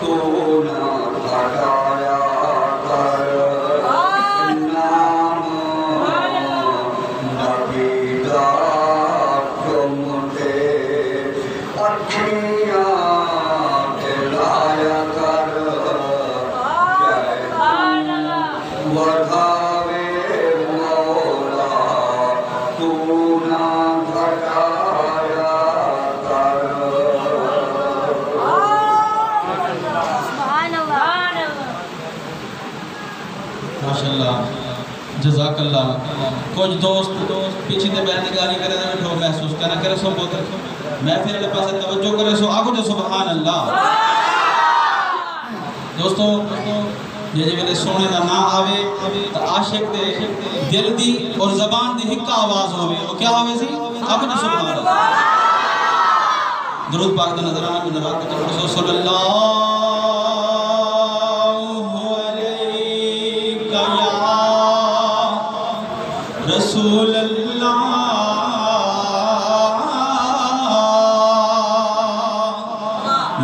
तू ना घटाया कर नाम नबी दा तुमते अखियां खिलाया कर बढ़ावे मौला तू ना घटाया कर। माशाअल्लाह जज़ाकल्लाह। कुछ दोस्त पीछे ते बैठ के गाली करे बैठो महसूस करना करे सो पुत्र मैं फिर पास तवज्जो करे सो आगो जो सुभान अल्लाह। दोस्तों जे वेले सोने का ना आवे तो आशिक दे दिल दी और ज़बान दी हिक्का आवाज होवे वो क्या होवे सी आगो जो सुभान अल्लाह। दुरूद पाक दा नजराना में नवाज के सल्लल्लाहु रसूल अल्लाह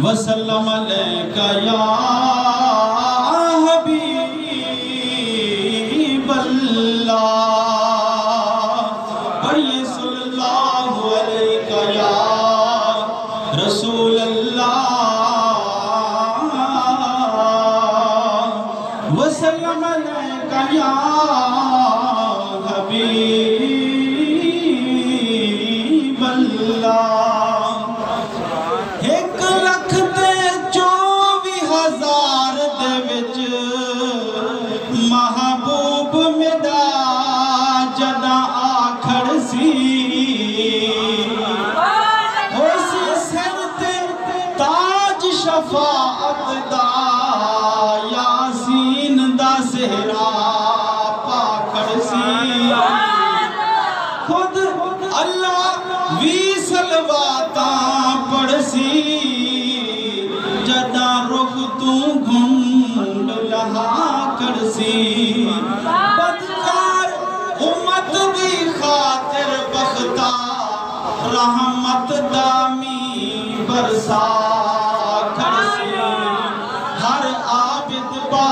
वसल्लम अलैका या हबीब अल्लाह पढ़िए सल्लल्लाहु अलैका या रसूल अल्लाह वसल्लम अलैका या हबीब अल्लाह। 1,24,000 दे विच महबूब मेरा जदा आखड़ सी उस सिर ते ताज शफाअत दा यासीन दा सेहरा पाखड़ सी खुद अल्लाह 20 सलवाता पढ़सी जदा रुख तू घुंड लहा करसी बदकार उम्मत दी खातिर बख्ता रहमत दामी बरसा करसी हर आबिद बा